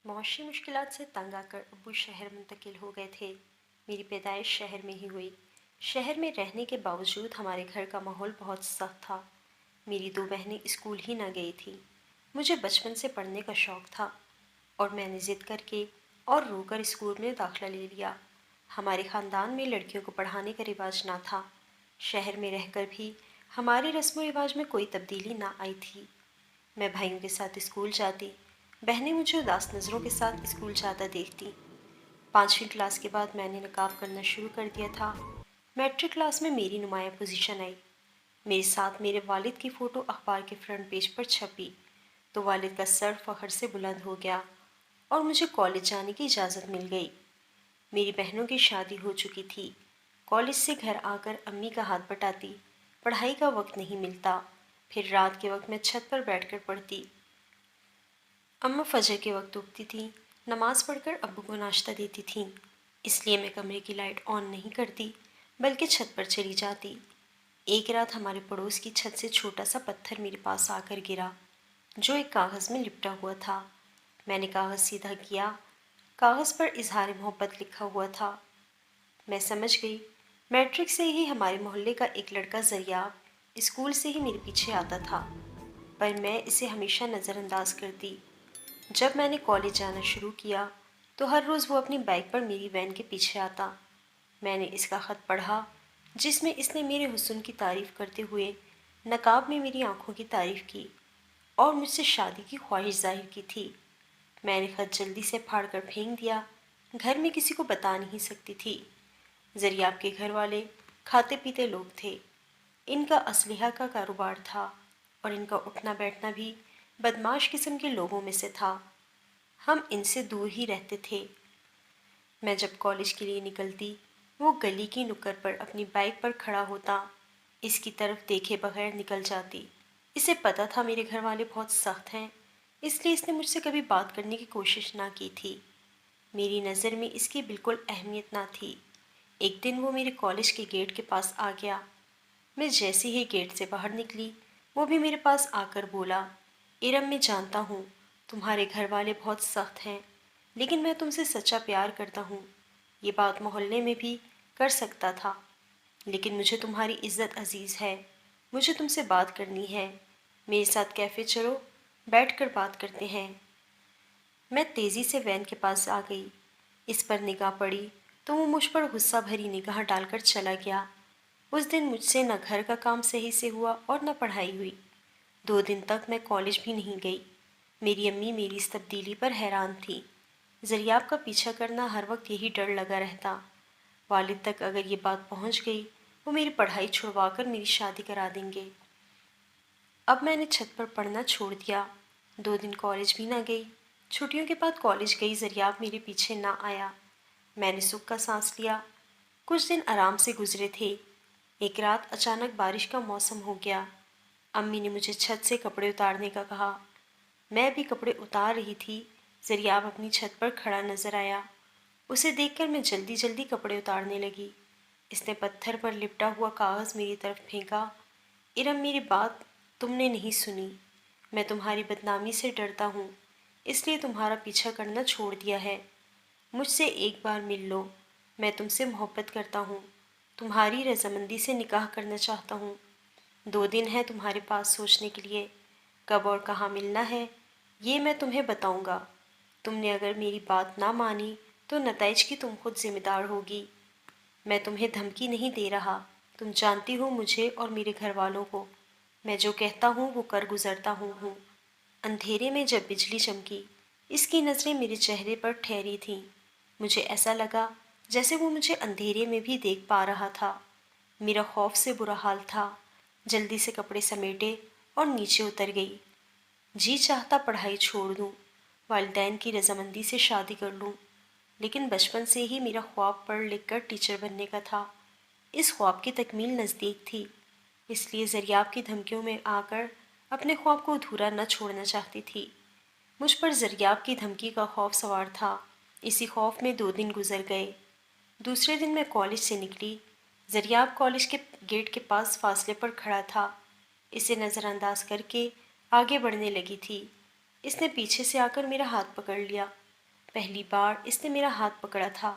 معاشی مشکلات سے تنگ آ کر ابو شہر منتقل ہو گئے تھے۔ میری پیدائش شہر میں ہی ہوئی۔ شہر میں رہنے کے باوجود ہمارے گھر کا ماحول بہت سخت تھا۔ میری دو بہنیں اسکول ہی نہ گئی تھیں۔ مجھے بچپن سے پڑھنے کا شوق تھا اور میں نے ضد کر کے اور رو کر اسکول میں داخلہ لے لیا۔ ہمارے خاندان میں لڑکیوں کو پڑھانے کا رواج نہ تھا۔ شہر میں رہ کر بھی ہمارے رسم و رواج میں کوئی تبدیلی نہ آئی تھی۔ میں بھائیوں کے ساتھ اسکول جاتی، بہنیں مجھے اداس نظروں کے ساتھ اسکول جاتا دیکھتی۔ 5ویں کلاس کے بعد میں نے نقاب کرنا شروع کر دیا تھا۔ میٹرک کلاس میں میری نمایاں پوزیشن آئی۔ میرے ساتھ میرے والد کی فوٹو اخبار کے فرنٹ پیج پر چھپی تو والد کا سر فخر سے بلند ہو گیا اور مجھے کالج جانے کی اجازت مل گئی۔ میری بہنوں کی شادی ہو چکی تھی۔ کالج سے گھر آ کر امی کا ہاتھ بٹاتی، پڑھائی کا وقت نہیں ملتا۔ پھر رات کے وقت میں چھت پر بیٹھ کر پڑھتی۔ اماں فجر کے وقت اٹھتی تھیں، نماز پڑھ کر ابو کو ناشتہ دیتی تھیں۔ اس لیے میں کمرے کی لائٹ آن نہیں کرتی بلکہ چھت پر چلی جاتی۔ ایک رات ہمارے پڑوس کی چھت سے چھوٹا سا پتھر میرے پاس آ کر گرا جو ایک کاغذ میں لپٹا ہوا تھا۔ میں نے کاغذ سیدھا کیا۔ کاغذ پر اظہار محبت لکھا ہوا تھا۔ میں سمجھ گئی۔ میٹرک سے ہی ہمارے محلے کا ایک لڑکا زریاب اسکول سے ہی میرے پیچھے آتا تھا، پر میں اسے ہمیشہ نظر انداز کرتی۔ جب میں نے کالج جانا شروع کیا تو ہر روز وہ اپنی بائک پر میری وین کے پیچھے آتا۔ میں نے اس کا خط پڑھا جس میں اس نے میرے حسن کی تعریف کرتے ہوئے نقاب میں میری آنکھوں کی تعریف کی اور مجھ سے شادی کی خواہش ظاہر کی تھی۔ میں نے خط جلدی سے پھاڑ کر پھینک دیا۔ گھر میں کسی کو بتا نہیں سکتی تھی۔ زریاب کے گھر والے کھاتے پیتے لوگ تھے۔ ان کا اسلحہ کا کاروبار تھا اور ان کا اٹھنا بیٹھنا بھی بدماش قسم کے لوگوں میں سے تھا۔ ہم ان سے دور ہی رہتے تھے۔ میں جب کالج کے لیے نکلتی، وہ گلی کی نکڑ پر اپنی بائک پر کھڑا ہوتا، اس کی طرف دیکھے بغیر نکل جاتی۔ اسے پتہ تھا میرے گھر والے بہت سخت ہیں، اس لیے اس نے مجھ سے کبھی بات کرنے کی کوشش نہ کی تھی۔ میری نظر میں اس کی بالکل اہمیت نہ تھی۔ ایک دن وہ میرے کالج کے گیٹ کے پاس آ گیا۔ میں جیسے ہی گیٹ سے باہر نکلی، وہ بھی میرے پاس آ کر بولا، ارم میں جانتا ہوں تمہارے گھر والے بہت سخت ہیں، لیکن میں تم سے سچا پیار کرتا ہوں۔ یہ بات محلے میں بھی کر سکتا تھا، لیکن مجھے تمہاری عزت عزیز ہے۔ مجھے تم سے بات کرنی ہے۔ میرے ساتھ کیفے چلو، بیٹھ کر بات کرتے ہیں۔ میں تیزی سے وین کے پاس آ گئی۔ اس پر نگاہ پڑی تو وہ مجھ پر غصہ بھری نگاہ ڈال کر چلا گیا۔ اس دن مجھ سے نہ گھر کا کام صحیح سے ہوا اور نہ پڑھائی ہوئی۔ 2 دن تک میں کالج بھی نہیں گئی۔ میری امی میری اس تبدیلی پر حیران تھی۔ زریاب کا پیچھا کرنا ہر وقت یہی ڈر لگا رہتا۔ والد تک اگر یہ بات پہنچ گئی، وہ میری پڑھائی چھڑوا کر میری شادی کرا دیں گے۔ اب میں نے چھت پر پڑھنا چھوڑ دیا۔ 2 دن کالج بھی نہ گئی۔ چھٹیوں کے بعد کالج گئی، زریاب میرے پیچھے نہ آیا۔ میں نے سکھ کا سانس لیا۔ کچھ دن آرام سے گزرے تھے۔ ایک رات اچانک بارش کا موسم ہو گیا۔ امی نے مجھے چھت سے کپڑے اتارنے کا کہا۔ میں بھی کپڑے اتار رہی تھی، زریاب اپنی چھت پر کھڑا نظر آیا۔ اسے دیکھ کر میں جلدی جلدی کپڑے اتارنے لگی۔ اس نے پتھر پر لپٹا ہوا کاغذ میری طرف پھینکا۔ ارم، میری بات تم نے نہیں سنی۔ میں تمہاری بدنامی سے ڈرتا ہوں، اس لیے تمہارا پیچھا کرنا چھوڑ دیا ہے۔ مجھ سے ایک بار مل لو، میں تم سے محبت کرتا ہوں، تمہاری رضامندی سے نکاح کرنا چاہتا ہوں۔ 2 دن ہے تمہارے پاس سوچنے کے لیے، کب اور کہاں ملنا ہے یہ میں تمہیں بتاؤں گا۔ تم نے اگر میری بات نہ مانی تو نتائج کی تم خود ذمہ دار ہوگی۔ میں تمہیں دھمکی نہیں دے رہا، تم جانتی ہو مجھے اور میرے گھر والوں کو، میں جو کہتا ہوں وہ کر گزرتا ہوں۔ اندھیرے میں جب بجلی چمکی، اس کی نظریں میرے چہرے پر ٹھہری تھیں۔ مجھے ایسا لگا جیسے وہ مجھے اندھیرے میں بھی دیکھ پا رہا تھا۔ میرا خوف سے برا حال تھا۔ جلدی سے کپڑے سمیٹے اور نیچے اتر گئی۔ جی چاہتا پڑھائی چھوڑ دوں، والدین کی رضامندی سے شادی کر لوں، لیکن بچپن سے ہی میرا خواب پڑھ لکھ کر ٹیچر بننے کا تھا۔ اس خواب کی تکمیل نزدیک تھی، اس لیے زریاب کی دھمکیوں میں آ کر اپنے خواب کو ادھورا نہ چھوڑنا چاہتی تھی۔ مجھ پر زریاب کی دھمکی کا خوف سوار تھا۔ اسی خوف میں 2 دن گزر گئے۔ دوسرے دن میں کالج سے نکلی۔ زریاب کالج کے گیٹ کے پاس فاصلے پر کھڑا تھا۔ اسے نظر انداز کر کے آگے بڑھنے لگی تھی۔ اس نے پیچھے سے آ کر میرا ہاتھ پکڑ لیا۔ پہلی بار اس نے میرا ہاتھ پکڑا تھا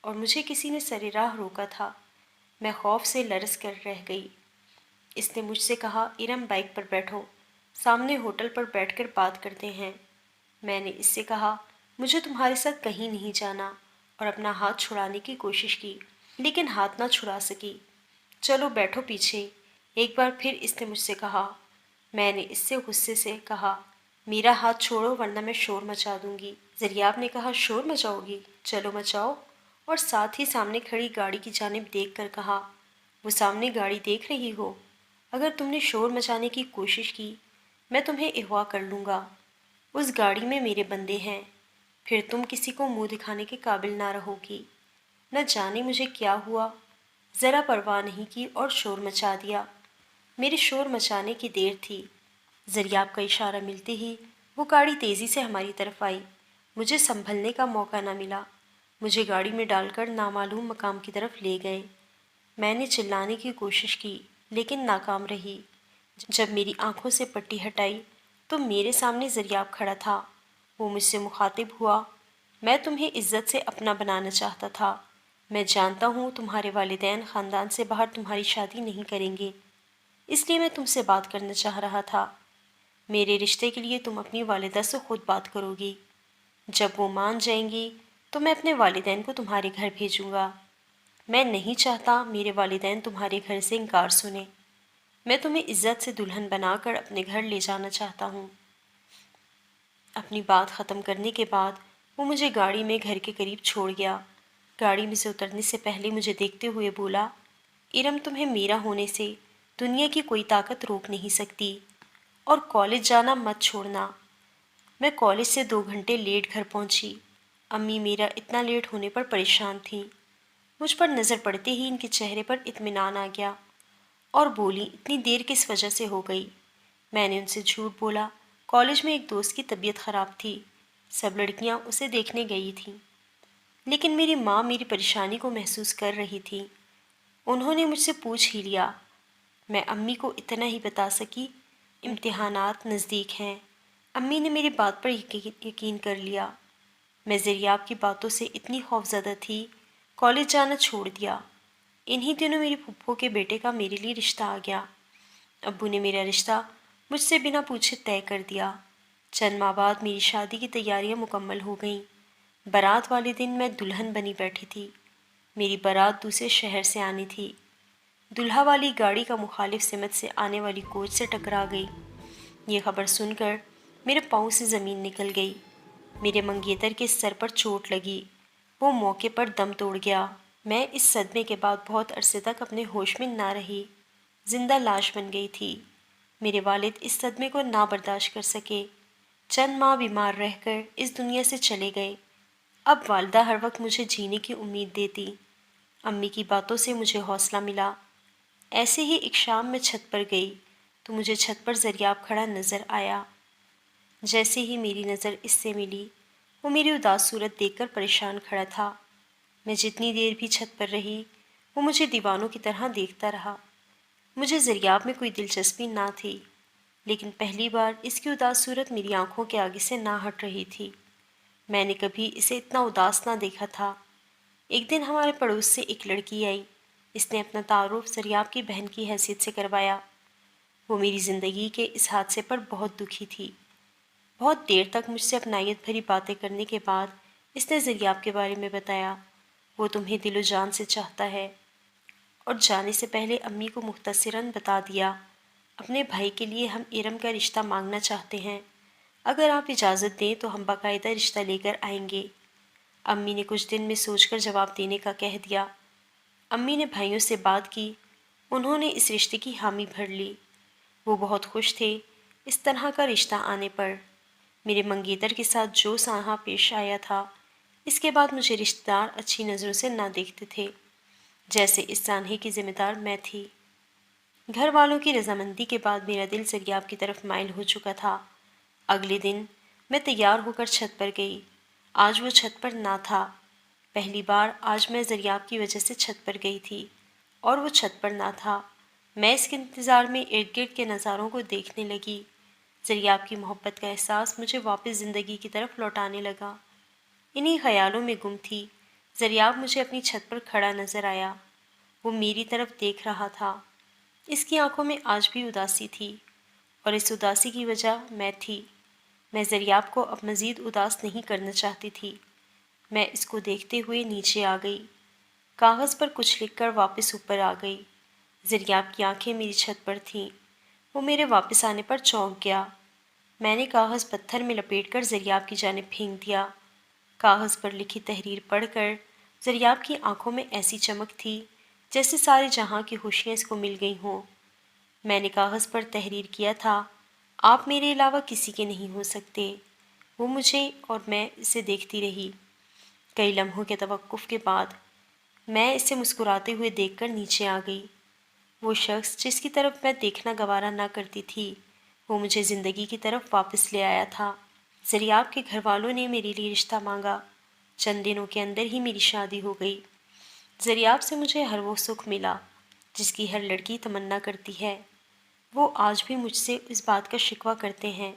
اور مجھے کسی نے سر راہ روکا تھا۔ میں خوف سے لرز کر رہ گئی۔ اس نے مجھ سے کہا، ارم بائک پر بیٹھو، سامنے ہوٹل پر بیٹھ کر بات کرتے ہیں۔ میں نے اس سے کہا، مجھے تمہارے ساتھ کہیں نہیں جانا، اور اپنا ہاتھ چھڑانے کی کوشش کی لیکن ہاتھ نہ چھڑا سکی۔ چلو بیٹھو پیچھے، ایک بار پھر اس نے مجھ سے کہا۔ میں نے اس سے غصے سے کہا، میرا ہاتھ چھوڑو ورنہ میں شور مچا دوں گی۔ زریاب نے کہا، شور مچاؤ گی؟ چلو مچاؤ، اور ساتھ ہی سامنے کھڑی گاڑی کی جانب دیکھ کر کہا، وہ سامنے گاڑی دیکھ رہی ہو؟ اگر تم نے شور مچانے کی کوشش کی میں تمہیں اغوا کر لوں گا۔ اس گاڑی میں میرے بندے ہیں، پھر تم کسی کو منہ دکھانے کے قابل نہ رہو گی۔ نہ جانے مجھے کیا ہوا، ذرا پرواہ نہیں کی اور شور مچا دیا۔ میرے شور مچانے کی دیر تھی، زریاب کا اشارہ ملتے ہی وہ گاڑی تیزی سے ہماری طرف آئی۔ مجھے سنبھلنے کا موقع نہ ملا، مجھے گاڑی میں ڈال کر نامعلوم مقام کی طرف لے گئے۔ میں نے چلانے کی کوشش کی لیکن ناکام رہی۔ جب میری آنکھوں سے پٹی ہٹائی تو میرے سامنے زریاب کھڑا تھا۔ وہ مجھ سے مخاطب ہوا، میں تمہیں عزت سے اپنا بنانا چاہتا تھا۔ میں جانتا ہوں تمہارے والدین خاندان سے باہر تمہاری شادی نہیں کریں گے، اس لیے میں تم سے بات کرنا چاہ رہا تھا۔ میرے رشتے کے لیے تم اپنی والدہ سے خود بات کرو گی، جب وہ مان جائیں گی تو میں اپنے والدین کو تمہارے گھر بھیجوں گا۔ میں نہیں چاہتا میرے والدین تمہارے گھر سے انکار سنیں۔ میں تمہیں عزت سے دلہن بنا کر اپنے گھر لے جانا چاہتا ہوں۔ اپنی بات ختم کرنے کے بعد وہ مجھے گاڑی میں گھر کے قریب چھوڑ گیا۔ گاڑی میں سے اترنے سے پہلے مجھے دیکھتے ہوئے بولا، ارم تمہیں میرا ہونے سے دنیا کی کوئی طاقت روک نہیں سکتی، اور کالج جانا مت چھوڑنا۔ میں کالج سے 2 گھنٹے لیٹ گھر پہنچی۔ امی میرا اتنا لیٹ ہونے پر پریشان تھیں۔ مجھ پر نظر پڑتے ہی ان کے چہرے پر اطمینان آ گیا اور بولی، اتنی دیر کس وجہ سے ہو گئی؟ میں نے ان سے جھوٹ بولا، کالج میں ایک دوست کی طبیعت خراب تھی، سب لڑکیاں اسے دیکھنے گئی تھیں، لیکن میری ماں میری پریشانی کو محسوس کر رہی تھی۔ انہوں نے مجھ سے پوچھ ہی لیا۔ میں امی کو اتنا ہی بتا سکی، امتحانات نزدیک ہیں۔ امی نے میری بات پر یقین کر لیا۔ میں زریاب کی باتوں سے اتنی خوفزدہ تھی، کالج جانا چھوڑ دیا۔ انہی دنوں میری پھپھو کے بیٹے کا میرے لیے رشتہ آ گیا۔ ابو نے میرا رشتہ مجھ سے بنا پوچھے طے کر دیا۔ چند ماہ بعد میری شادی کی تیاریاں مکمل ہو گئیں۔ بارات والے دن میں دلہن بنی بیٹھی تھی۔ میری بارات دوسرے شہر سے آنی تھی۔ دلہا والی گاڑی کا مخالف سمت سے آنے والی کوچ سے ٹکرا گئی۔ یہ خبر سن کر میرے پاؤں سے زمین نکل گئی۔ میرے منگیتر کے سر پر چوٹ لگی، وہ موقع پر دم توڑ گیا۔ میں اس صدمے کے بعد بہت عرصے تک اپنے ہوش میں نہ رہی، زندہ لاش بن گئی تھی۔ میرے والد اس صدمے کو نہ برداشت کر سکے، چند ماہ بیمار رہ کر اس دنیا سے چلے گئے۔ اب والدہ ہر وقت مجھے جینے کی امید دیتی۔ امی کی باتوں سے مجھے حوصلہ ملا۔ ایسے ہی ایک شام میں چھت پر گئی تو مجھے چھت پر زریاب کھڑا نظر آیا۔ جیسے ہی میری نظر اس سے ملی، وہ میری اداس صورت دیکھ کر پریشان کھڑا تھا۔ میں جتنی دیر بھی چھت پر رہی، وہ مجھے دیوانوں کی طرح دیکھتا رہا۔ مجھے زریاب میں کوئی دلچسپی نہ تھی، لیکن پہلی بار اس کی اداس صورت میری آنکھوں کے آگے سے نہ ہٹ رہی تھی۔ میں نے کبھی اسے اتنا اداس نہ دیکھا تھا۔ ایک دن ہمارے پڑوس سے ایک لڑکی آئی۔ اس نے اپنا تعارف زریاب کی بہن کی حیثیت سے کروایا۔ وہ میری زندگی کے اس حادثے پر بہت دکھی تھی۔ بہت دیر تک مجھ سے اپنائیت بھری باتیں کرنے کے بعد اس نے زریاب کے بارے میں بتایا۔ وہ تمہیں دل و جان سے چاہتا ہے، اور جانے سے پہلے امی کو مختصراً بتا دیا، اپنے بھائی کے لیے ہم ارم کا رشتہ مانگنا چاہتے ہیں۔ اگر آپ اجازت دیں تو ہم باقاعدہ رشتہ لے کر آئیں گے۔ امی نے کچھ دن میں سوچ کر جواب دینے کا کہہ دیا۔ امی نے بھائیوں سے بات کی، انہوں نے اس رشتے کی حامی بھر لی۔ وہ بہت خوش تھے اس طرح کا رشتہ آنے پر۔ میرے منگیتر کے ساتھ جو سانحہ پیش آیا تھا، اس کے بعد مجھے رشتہ دار اچھی نظروں سے نہ دیکھتے تھے، جیسے اس سانحے کی ذمہ دار میں تھی۔ گھر والوں کی رضامندی کے بعد میرا دل زریاب کی طرف مائل ہو چکا تھا۔ اگلے دن میں تیار ہو کر چھت پر گئی۔ آج وہ چھت پر نہ تھا۔ پہلی بار آج میں زریاب کی وجہ سے چھت پر گئی تھی اور وہ چھت پر نہ تھا۔ میں اس کے انتظار میں ارد گرد کے نظاروں کو دیکھنے لگی۔ زریاب کی محبت کا احساس مجھے واپس زندگی کی طرف لوٹانے لگا۔ انہی خیالوں میں گم تھی، زریاب مجھے اپنی چھت پر کھڑا نظر آیا۔ وہ میری طرف دیکھ رہا تھا۔ اس کی آنکھوں میں آج بھی اداسی تھی، اور اس اداسی کی وجہ میں تھی۔ میں زریاب کو اب مزید اداس نہیں کرنا چاہتی تھی۔ میں اس کو دیکھتے ہوئے نیچے آ گئی، کاغذ پر کچھ لکھ کر واپس اوپر آ گئی۔ زریاب کی آنکھیں میری چھت پر تھیں۔ وہ میرے واپس آنے پر چونک گیا۔ میں نے کاغذ پتھر میں لپیٹ کر زریاب کی جانب پھینک دیا۔ کاغذ پر لکھی تحریر پڑھ کر زریاب کی آنکھوں میں ایسی چمک تھی جیسے سارے جہاں کی خوشیاں اس کو مل گئی ہوں۔ میں نے کاغذ پر تحریر کیا تھا، آپ میرے علاوہ کسی کے نہیں ہو سکتے۔ وہ مجھے اور میں اسے دیکھتی رہی۔ کئی لمحوں کے توقف کے بعد میں اسے مسکراتے ہوئے دیکھ کر نیچے آ گئی۔ وہ شخص جس کی طرف میں دیکھنا گوارا نہ کرتی تھی، وہ مجھے زندگی کی طرف واپس لے آیا تھا۔ زریاب کے گھر والوں نے میرے لیے رشتہ مانگا۔ چند دنوں کے اندر ہی میری شادی ہو گئی۔ زریاب سے مجھے ہر وہ سکھ ملا جس کی ہر لڑکی تمنا کرتی ہے۔ وہ آج بھی مجھ سے اس بات کا شکوہ کرتے ہیں،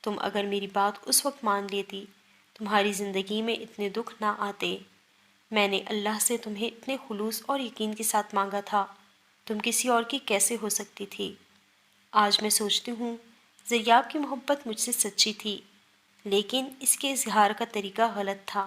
تم اگر میری بات اس وقت مان لیتی، تمہاری زندگی میں اتنے دکھ نہ آتے۔ میں نے اللہ سے تمہیں اتنے خلوص اور یقین کے ساتھ مانگا تھا، تم کسی اور کی کیسے ہو سکتی تھی؟ آج میں سوچتی ہوں زریاب کی محبت مجھ سے سچی تھی، لیکن اس کے اظہار کا طریقہ غلط تھا۔